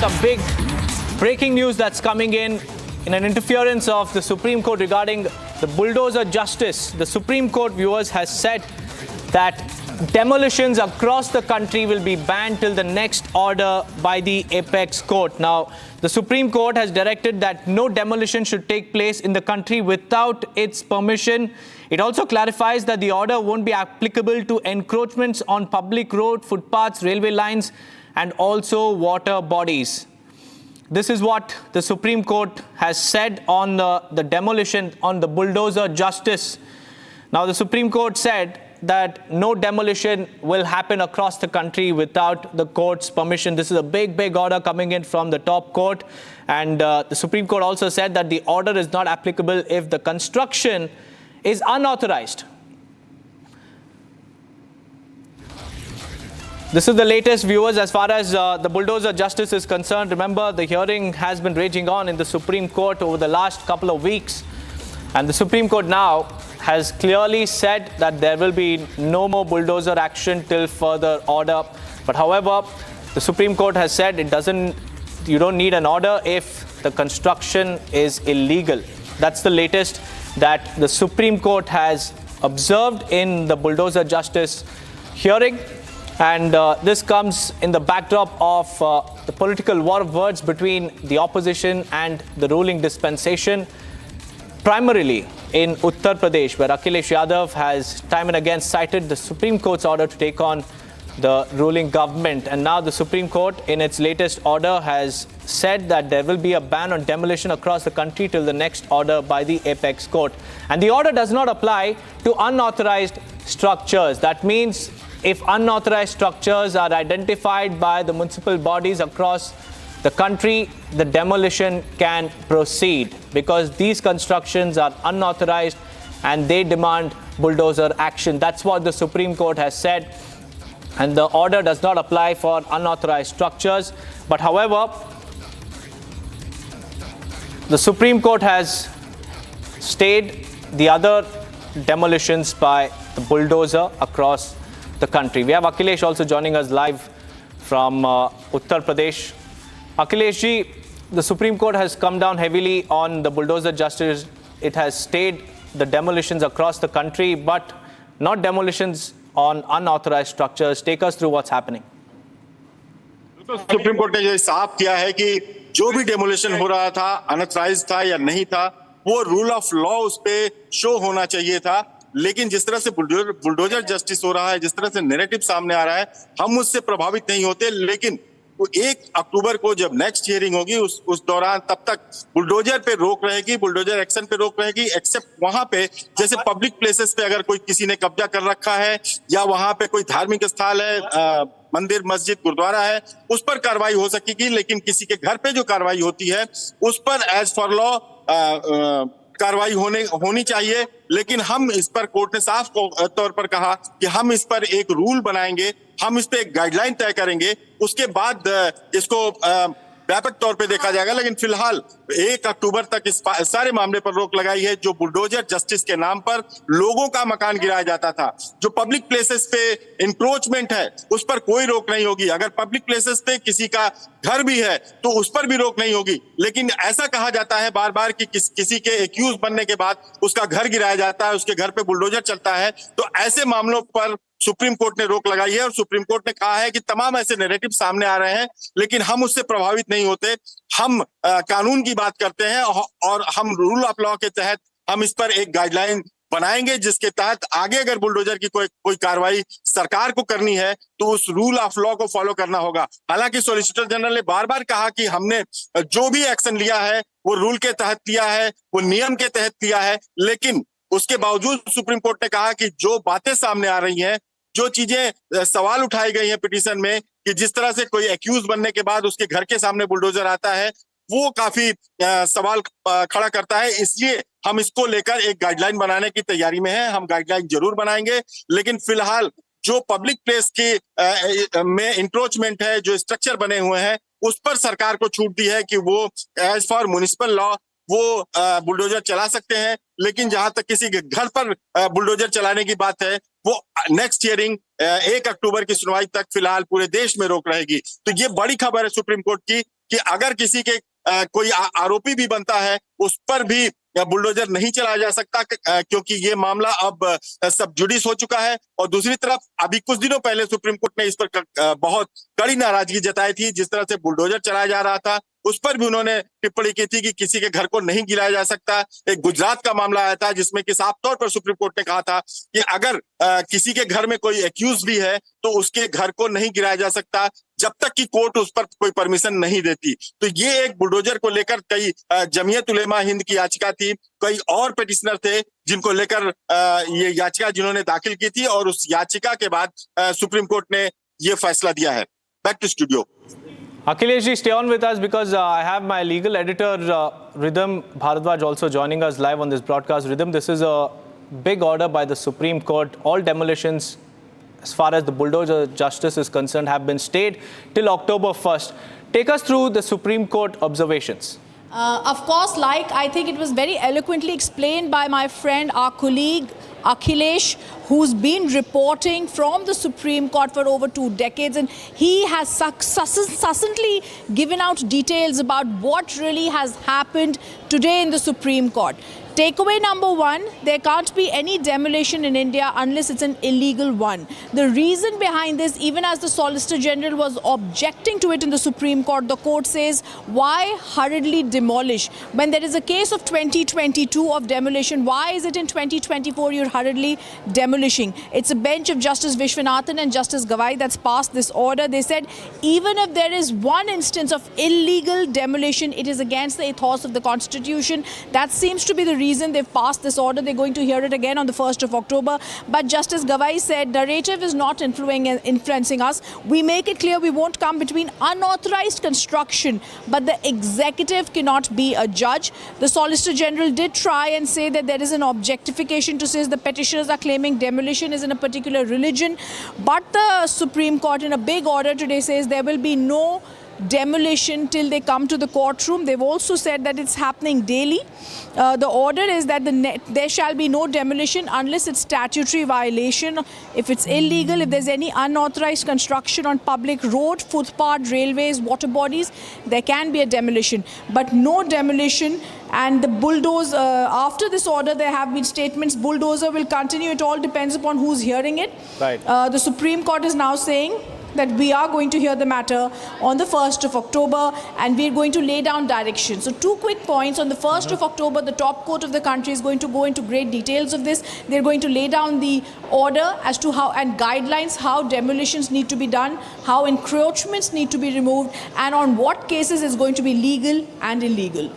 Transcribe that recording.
some big breaking news that's coming in an interference of the Supreme Court regarding the bulldozer justice. The Supreme Court, viewers, has said that demolitions across the country will be banned till the next order by the apex court. Now, the Supreme Court has directed that no demolition should take place in the country without its permission. It also clarifies that the order won't be applicable to encroachments on public road, footpaths, railway lines, and also water bodies. This is what the Supreme Court has said on the demolition, on the bulldozer justice. Now, the Supreme Court said that no demolition will happen across the country without the court's permission. This is a big order coming in from the top court. And the Supreme Court also said that the order is not applicable if the construction is unauthorized. This is the latest, viewers, as far as the bulldozer justice is concerned. Remember, the hearing has been raging on in the Supreme Court over the last couple of weeks. And the Supreme Court now has clearly said that there will be no more bulldozer action till further order. But however, the Supreme Court has said you don't need an order if the construction is illegal. That's the latest that the Supreme Court has observed in the bulldozer justice hearing. And this comes in the backdrop of the political war of words between the opposition and the ruling dispensation, primarily in Uttar Pradesh, where Akhilesh Yadav has time and again cited the Supreme Court's order to take on the ruling government. And now the Supreme Court, in its latest order, has said that there will be a ban on demolition across the country till the next order by the apex court. And the order does not apply to unauthorized structures. That means if unauthorized structures are identified by the municipal bodies across the country, the demolition can proceed because these constructions are unauthorized and they demand bulldozer action. That's what the Supreme Court has said. And the order does not apply for unauthorized structures. But however, the Supreme Court has stayed the other demolitions by the bulldozer across the country. We have Akhilesh also joining us live from Uttar Pradesh. Akhilesh ji, the Supreme Court has come down heavily on the bulldozer justice. It has stayed the demolitions across the country, but not demolitions on unauthorized structures. Take us through what's happening. Supreme court ने ये साफ किया है कि जो भी demolition हो रहा था, अनऑथराइज्ड था या नहीं था, वो रूल ऑफ लॉ उस पे शो होना चाहिए था। लेकिन जिस तरह से बुलडोजर जस्टिस हो रहा है, जिस तरह से नैरेटिव सामने आ रहा है, हम उससे प्रभावित नहीं होते। लेकिन 1 अक्टूबर को जब नेक्स्ट हियरिंग होगी, उस दौरान तब तक बुलडोजर पे रोक रहेगी, बुलडोजर एक्शन पे रोक रहेगी, एक्सेप्ट वहां पे जैसे पब्लिक प्लेसेस पे अगर कोई किसी ने कब्जा कर रखा है या वहां पे कोई धार्मिक स्थल है, मंदिर, मस्जिद, गुरुद्वारा है, उस पर कार्रवाई हो सकेगी। लेकिन किसी के घर पे जो कार्रवाई होती है उस पर एज फॉर लॉ कार्रवाई होनी चाहिए। लेकिन हम इस पर, कोर्ट ने साफ तौर पर कहा कि हम इस पर एक रूल बनाएंगे, हम इस पे एक गाइडलाइन तय करेंगे, उसके बाद इसको व्यापक तौर पे देखा जाएगा। लेकिन फिलहाल 1 अक्टूबर तक इस सारे मामले पर रोक लगाई है। जो बुलडोजर जस्टिस के नाम पर लोगों का मकान गिराया जाता था, जो पब्लिक प्लेसेस पे इंक्रोचमेंट है, उस पर कोई रोक नहीं होगी। अगर पब्लिक प्लेसेस पे किसी का घर भी है तो उस पर भी रोक नहीं होगी। लेकिन ऐसा कहा जाता है बार बार कि किसी के एक्यूज बनने के बाद उसका घर गिराया जाता है, उसके घर पे बुलडोजर चलता है, तो ऐसे मामलों पर सुप्रीम कोर्ट ने रोक लगाई है। और सुप्रीम कोर्ट ने कहा है कि तमाम ऐसे नैरेटिव सामने आ रहे हैं, लेकिन हम उससे प्रभावित नहीं होते। हम कानून की बात करते हैं और हम रूल ऑफ लॉ के तहत हम इस पर एक गाइडलाइन बनाएंगे, जिसके तहत आगे अगर बुलडोजर की कोई कार्रवाई सरकार को करनी है तो उस रूल ऑफ लॉ को फॉलो करना होगा। हालांकि सॉलिसिटर जनरल ने बार बार कहा कि हमने जो भी एक्शन लिया है वो रूल के तहत लिया है, वो नियम के तहत लिया है। लेकिन उसके बावजूद सुप्रीम कोर्ट ने कहा कि जो बातें सामने आ रही हैं, जो चीजें सवाल उठाई गई हैं पिटीशन में, कि जिस तरह से कोई एक्यूज बनने के बाद उसके घर के सामने बुलडोजर आता है, वो काफी सवाल खड़ा करता है। इसलिए हम इसको लेकर एक गाइडलाइन बनाने की तैयारी में हैं। हम गाइडलाइन जरूर बनाएंगे, लेकिन फिलहाल जो पब्लिक प्लेस के में इंक्रोचमेंट है, जो स्ट्रक्चर बने हुए हैं, उस पर सरकार को छूट दी है कि वो एज फॉर म्युनिसिपल लॉ वो बुलडोजर चला सकते हैं, लेकिन जहां तक किसी के घर पर बुलडोजर चलाने की बात है, वो नेक्स्ट हियरिंग 1 अक्टूबर की सुनवाई तक फिलहाल पूरे देश में रोक रहेगी। तो ये बड़ी खबर है सुप्रीम कोर्ट की कि अगर किसी के कोई आरोपी भी बनता है, उस पर भी बुलडोजर नहीं चलाया जा सकता, क्योंकि ये मामला अब सब जुडिस हो चुका है। और दूसरी तरफ अभी कुछ दिनों पहले सुप्रीम कोर्ट ने इस पर बहुत कड़ी नाराजगी जताई थी। जिस तरह से बुलडोजर चलाया जा रहा था, उस पर भी उन्होंने टिप्पणी की थी कि किसी के घर को नहीं गिराया जा सकता। एक गुजरात का मामला आया था जिसमें कि साफ तौर पर सुप्रीम कोर्ट ने कहा था कि अगर किसी के घर में कोई एक्यूज भी है तो उसके घर को नहीं गिराया जा सकता जब तक कि कोर्ट उस पर कोई परमिशन नहीं देती। तो ये एक बुलडोजर को लेकर कई जमीयत उलेमा हिंद की याचिका थी, कई और पिटिशनर थे जिनको लेकर ये याचिका जिन्होंने दाखिल की थी, और उस याचिका के बाद सुप्रीम कोर्ट ने ये फैसला दिया है। Back to studio. Akhilesh ji, stay on with us because I have my legal editor, Ridham Bharadwaj, also joining us live on this broadcast. Ridham, this is a big order by the Supreme Court. All demolitions, as far as the bulldozer justice is concerned, have been stayed till October 1st. Take us through the Supreme Court observations. Of course, like I think it was very eloquently explained by my friend, our colleague, Akhilesh, who's been reporting from the Supreme Court for over 2 decades, and he has succinctly given out details about what really has happened today in the Supreme Court. Takeaway number 1, there can't be any demolition in India unless it's an illegal one. The reason behind this, even as the Solicitor General was objecting to it in the Supreme Court, the court says, why hurriedly demolish? When there is a case of 2022 of demolition, why is it in 2024 you're hurriedly demolishing? It's a bench of Justice Vishwanathan and Justice Gawai that's passed this order. They said, even if there is one instance of illegal demolition, it is against the ethos of the Constitution. That seems to be the reason they've passed this order. They're going to hear it again on the 1st of October. But Justice Gawai said, narrative is not influencing us. We make it clear we won't come between unauthorized construction, but the executive cannot be a judge. The Solicitor General did try and say that there is an objectification to say the petitioners are claiming demolition is in a particular religion. But the Supreme Court in a big order today says there will be no demolition till they come to the courtroom. They've also said that it's happening daily. The order is that there shall be no demolition unless it's statutory violation. If it's illegal, if there's any unauthorized construction on public road, footpath, railways, water bodies, there can be a demolition. But no demolition. And the bulldozer, after this order, there have been statements, bulldozer will continue. It all depends upon who's hearing it. Right. The Supreme Court is now saying that we are going to hear the matter on the 1st of October and we're going to lay down directions. So 2 quick points. On the 1st of October, the top court of the country is going to go into great details of this. They're going to lay down the order as to how and guidelines, how demolitions need to be done, how encroachments need to be removed, and on what cases is going to be legal and illegal.